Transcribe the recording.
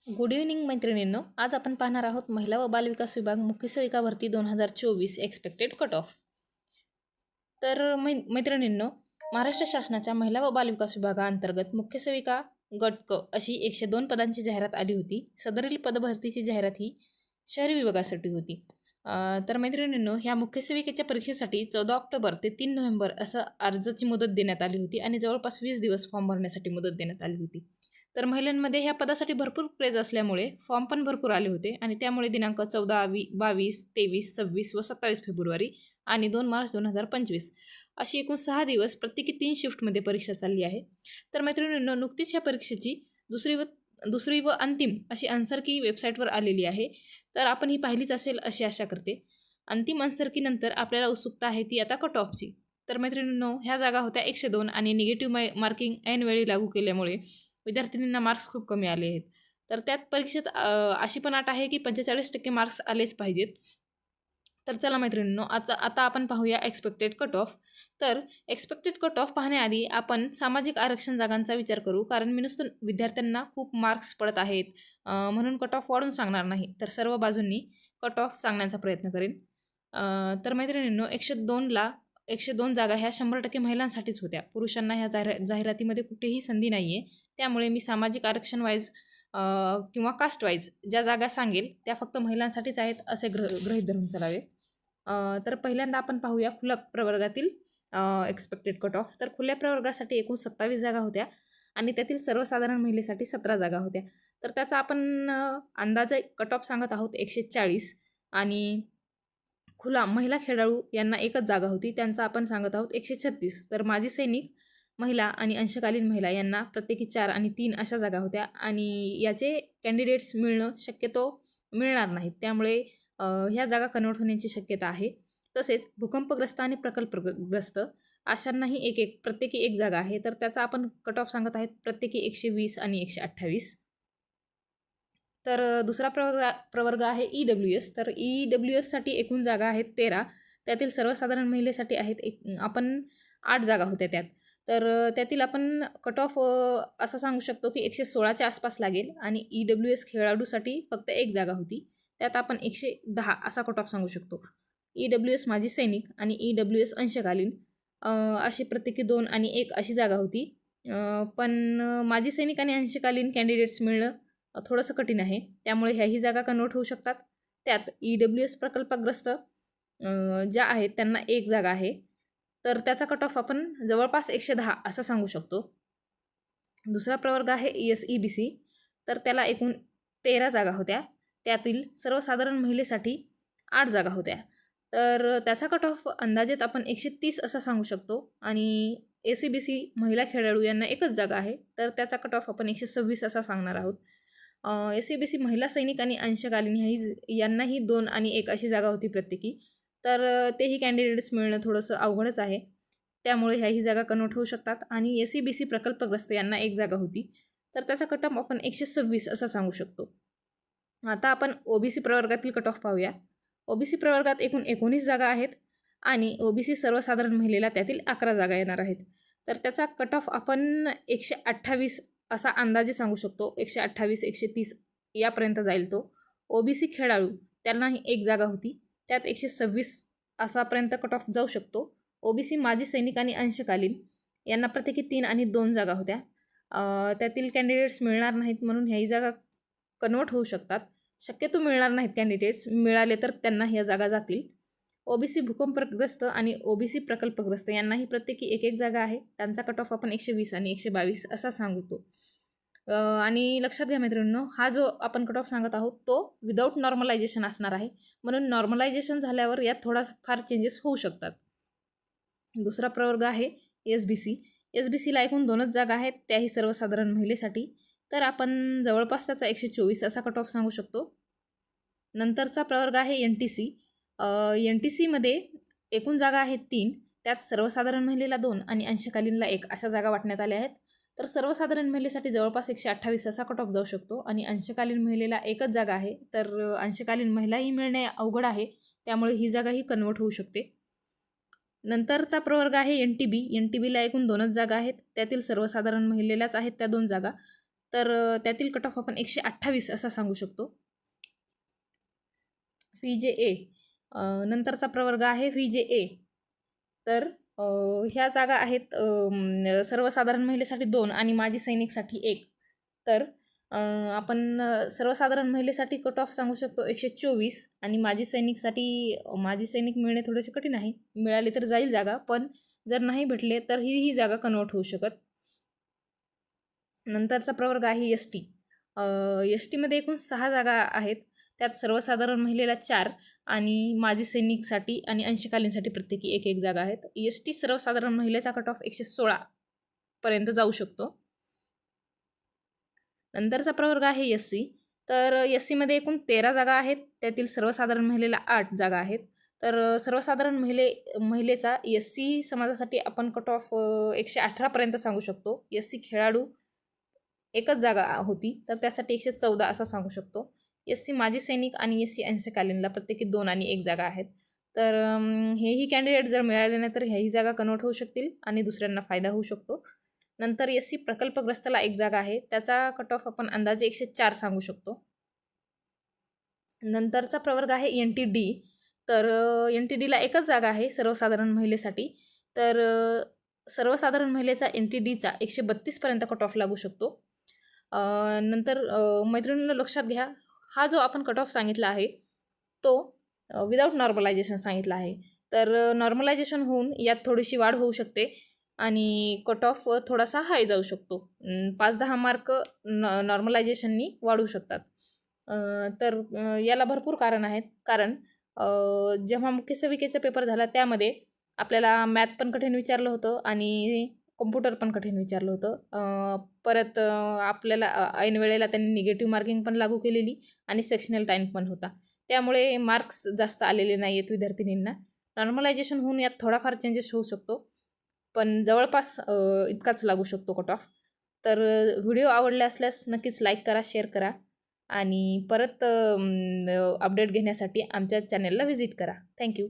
Good evening मैत्रिणींनो. आज आपण पाहणार आहोत महिला व बालविकास विभाग मुख्य सेविका भरती 2024 एक्सपेक्टेड कट ऑफ. तर मैत्रिणींनो, महाराष्ट्र शासनाच्या महिला व बालविकास विभागाअंतर्गत मुख्य सेविका गट क अशी 102 पदांची जाहिरात आली होती. सदरील पदभरतीची जाहिरात ही शहरी विभागासाठी होती. तर मैत्रिणींनो, ह्या मुख्य सेविकेच्या परीक्षेसाठी 14 ऑक्टोबर ते 3 नोव्हेंबर असं अर्जाची मुदत देण्यात आली होती आणि जवळपास 20 दिवस फॉर्म भरण्यासाठी मुदत देण्यात आली होती. तर महिलांमध्ये ह्या पदासाठी भरपूर क्रेज असल्यामुळे फॉर्म पण भरपूर आले होते आणि त्यामुळे दिनांक 14, 22, 23, 26 व 27 फेब्रुवारी आणि 2 मार्च 2025 अशी एकूण 6 दिवस प्रत्येकी 3 शिफ्टमध्ये परीक्षा चालली आहे. तर मैत्रिणींनो, नुकतीच ह्या परीक्षेची दुसरी व अंतिम अशी आन्सर की वेबसाईटवर आलेली आहे. तर आपण ही पाहिलीच असेल अशी आशा करते. अंतिम आन्सर की नंतर आपल्याला उत्सुकता आहे ती आता कट ऑफची. तर मैत्रिणींनो, ह्या जागा होत्या 102 आणि निगेटिव्ह मार्किंग ऐनवेळी लागू केल्यामुळे विद्यार्थिनींना मार्क्स खूप कमी आले आहेत. तर त्यात परीक्षेत अशी पण अट आहे की 45% मार्क्स आलेच पाहिजेत. तर चला मैत्रिणींनो, आता आपण पाहूया एक्सपेक्टेड कट ऑफ. तर एक्सपेक्टेड कट ऑफ पाहण्याआधी आपण सामाजिक आरक्षण जागांचा विचार करू, कारण मी नुसतं विद्यार्थ्यांना खूप मार्क्स पडत आहेत म्हणून कट ऑफ वाढून सांगणार नाही, तर सर्व बाजूंनी कट ऑफ सांगण्याचा प्रयत्न करेन. तर मैत्रिणींनो, 102 जागा ह्या 100% महिलांसाठीच होत्या. पुरुषांना ह्या जाहिरातीमध्ये कुठेही संधी नाही आहे. त्यामुळे मी सामाजिक आरक्षण वाईज किंवा कास्ट वाईज ज्या जागा सांगेल त्या फक्त महिलांसाठीच आहेत असे गृहीत धरून चालावे. तर पहिल्यांदा आपण पाहूया खुल्या प्रवर्गातील एक्सपेक्टेड कट ऑफ. तर खुल्या प्रवर्गासाठी एकूण 27 जागा होत्या आणि त्यातील सर्वसाधारण महिलेसाठी 17 जागा होत्या. तर त्याचा आपण अंदाजे कट ऑफ सांगत आहोत 140. आणि खुला महिला खेळाडू यांना एकच जागा होती, त्यांचा आपण सांगत आहोत 136. तर माजी सैनिक महिला आणि अंशकालीन महिला यांना प्रत्येकी 4 आणि 3 अशा जागा होत्या आणि याचे कॅन्डिडेट्स मिळणं शक्यतो मिळणार नाहीत. त्यामुळे ह्या जागा कन्वर्ट होण्याची शक्यता आहे. तसेच भूकंपग्रस्त आणि प्रकल्पग्रस्त अशांनाही प्रत्येकी एक जागा आहे. तर त्याचा आपण कट ऑफ सांगत आहेत प्रत्येकी 120 आणि 128. तर दुसरा प्रवर्ग आहे EWS. तर EWSसाठी एकूण जागा आहेत 13. त्यातील सर्वसाधारण महिलेसाठी आहेत आपण 8 जागा होत्या त्यात. तर त्यातील आपण कट ऑफ असं सांगू शकतो की 116च्या आसपास लागेल आणि EWS खेळाडूसाठी फक्त एक जागा होती, त्यात आपण 110 असा कट ऑफ सांगू शकतो. EWS माजी सैनिक आणि EWS अंशकालीन अशी प्रत्येकी 2 आणि 1 अशी जागा होती. पण माजी सैनिक आणि अंशकालीन कॅन्डिडेट्स मिळणं थोडंसं कठीण आहे, त्यामुळे ह्याही जागा कन्वर्ट होऊ शकतात. त्यात EWS प्रकल्पग्रस्त ज्या आहेत त्यांना एक जागा आहे, तर त्याचा कट ऑफ आपण जवळपास 110 असं सांगू शकतो. दुसरा प्रवर्ग आहे ESEBC. तर त्याला एकूण 13 जागा होत्या, त्यातील सर्वसाधारण महिलेसाठी 8 जागा होत्या. तर त्याचा कट ऑफ अंदाजेत आपण 130 असा सांगू शकतो आणि ACBC महिला खेळाडू यांना एकच जागा आहे, तर त्याचा कट ऑफ आपण 126 असा सांगणार आहोत. ACBC महिला सैनिक आणि अंशकालीन यांनाही 2 आणि 1 अशी जागा होती प्रत्येकी, तर तेही कॅन्डिडेट्स मिळणं थोडंसं अवघडच आहे, त्यामुळे ह्याही जागा कन्वर्ट होऊ शकतात. आणि ACBC प्रकल्पग्रस्त यांना एक जागा होती, तर त्याचा कट ऑफ आपण 126 असा सांगू शकतो. आता आपण OBC प्रवर्गातील कट ऑफ पाहूया. OBC प्रवर्गात एकूण 19 जागा आहेत आणि OBC सर्वसाधारण महिलेला त्यातील 11 जागा येणार आहेत. तर त्याचा कट ऑफ आपण 128 असा अंदाजे सांगू शकतो. 128, 130 यापर्यंत जाईल तो. OBC खेळाडू त्यांनाही एक जागा होती, त्यात 126 असापर्यंत कट ऑफ जाऊ शकतो. OBC माजी सैनिक आणि अंशकालीन यांना प्रत्येकी 3 आणि 2 जागा होत्या, त्यातील कॅन्डिडेट्स मिळणार नाहीत म्हणून ह्याही जागा कन्वर्ट होऊ शकतात. शक्यतो मिळणार नाहीत कॅन्डिडेट्स, मिळाले तर त्यांना ह्या जागा जातील. OBC भूकंपग्रस्त आणि OBC प्रकल्पग्रस्त यांनाही प्रत्येकी एक जागा आहे, त्यांचा कट ऑफ आपण 120 आणि 122 असा सांगतो. आणि लक्षात घ्या मैत्रिणींनो, हा जो आपण कट ऑफ सांगत आहोत तो विदाऊट नॉर्मलायझेशन असणार आहे, म्हणून नॉर्मलायझेशन झाल्यावर यात थोडाफार चेंजेस होऊ शकतात. दुसरा प्रवर्ग आहे SBC. SBCला एकूण 2च जागा आहेत, त्याही सर्वसाधारण महिलेसाठी, तर आपण जवळपास त्याचा 124 असा कट ऑफ सांगू शकतो. नंतरचा प्रवर्ग आहे NTC. NTCमध्ये एकूण जागा आहेत 3, त्यात सर्वसाधारण महिलेला 2 आणि अंशकालीनला 1 अशा जागा वाटण्यात आल्या आहेत. तर सर्वसाधारण महिलेसाठी जवळपास 128 असा कट ऑफ जाऊ शकतो आणि अंशकालीन महिलेला एकच जागा आहे, तर अंशकालीन महिलाही मिळणे अवघड आहे, त्यामुळे ही जागाही कन्वर्ट होऊ शकते. नंतरचा प्रवर्ग आहे NTB. NTBला एकूण 2च जागा आहेत, त्यातील सर्वसाधारण महिलेलाच आहेत त्या 2 जागा, तर त्यातील कट ऑफ आपण 128 असा सांगू शकतो. VJA नंतरचा प्रवर्ग आहे VJA. तर ह्या जागा आहेत सर्वसाधारण महिलेसाठी 2 आणि माजी सैनिकसाठी 1. तर आपण सर्वसाधारण महिलेसाठी कट ऑफ सांगू शकतो 124 आणि माजी सैनिक मिळणे थोडेसे कठीण आहे. मिळाले तर जाईल जागा, पण जर नाही भेटले तर ही जागा कन्वर्ट होऊ शकत. नंतरचा प्रवर्ग आहे ST. STमध्ये एकूण 6 जागा आहेत. त्यात सर्वसाधारण महिलेला 4 आणि माजी सैनिकसाठी आणि अंशकालीनसाठी प्रत्येकी 1 जागा आहेत. ST सर्वसाधारण महिलेचा कट ऑफ 116 पर्यंत जाऊ शकतो. नंतरचा प्रवर्ग आहे SC. तर SCमध्ये एकूण 13 जागा आहेत. त्यातील सर्वसाधारण महिलेला 8 जागा आहेत. तर सर्वसाधारण महिलेचा SC समाजासाठी आपण कट ऑफ 118 पर्यंत सांगू शकतो. SC खेळाडू एकच जागा होती, तर त्यासाठी 114 असं सांगू शकतो. SC माजी सैनिक आणि SC अंशकालीनला प्रत्येकी 2 आणि 1 जागा आहेत. तर हेही कॅन्डिडेट जर मिळाले नाही तर ह्याही जागा कन्वर्ट होऊ शकतील आणि दुसऱ्यांना फायदा होऊ शकतो. नंतर SC प्रकल्पग्रस्ताला 1 जागा आहे, त्याचा कट ऑफ आपण अंदाजे 104 सांगू शकतो. नंतरचा प्रवर्ग आहे NTD. तर NTDला एकच जागा आहे सर्वसाधारण महिलेसाठी. तर सर्वसाधारण महिलेचा NTDचा 132 पर्यंत कट ऑफ लागू शकतो. नंतर मैत्रिणींनो लक्षात घ्या, हा जो आपण कट ऑफ सांगितला आहे तो विदाऊट नॉर्मलायझेशन सांगितला आहे. तर नॉर्मलायझेशन होऊन यात थोडीशी वाढ होऊ शकते आणि कट ऑफ थोडासा हाय जाऊ शकतो. 5-10 मार्क नॉर्मलायझेशननी वाढू शकतात. तर याला भरपूर कारण आहेत. कारण जेव्हा मुख्य सेविकेचा पेपर झाला त्यामध्ये आपल्याला मॅथ पण कठीण विचारलं होतं आणि कॉम्प्युटर पण कठीण विचारलं होतं. परत आपल्याला ऐन वेळेला त्यांनी निगेटिव्ह मार्किंग पण लागू केलेली आणि सेक्शनल टाईम पण होता. त्यामुळे मार्क्स जास्त आलेले नाही आहेत विद्यार्थिनींना. नॉर्मलायझेशन होऊन यात थोडाफार चेंजेस होऊ शकतो, पण जवळपास इतकाच लागू शकतो कट ऑफ. तर व्हिडिओ आवडला असल्यास नक्कीच लाईक करा, शेअर करा आणि परत अपडेट घेण्यासाठी आमच्या चॅनलला व्हिजिट करा. थँक्यू.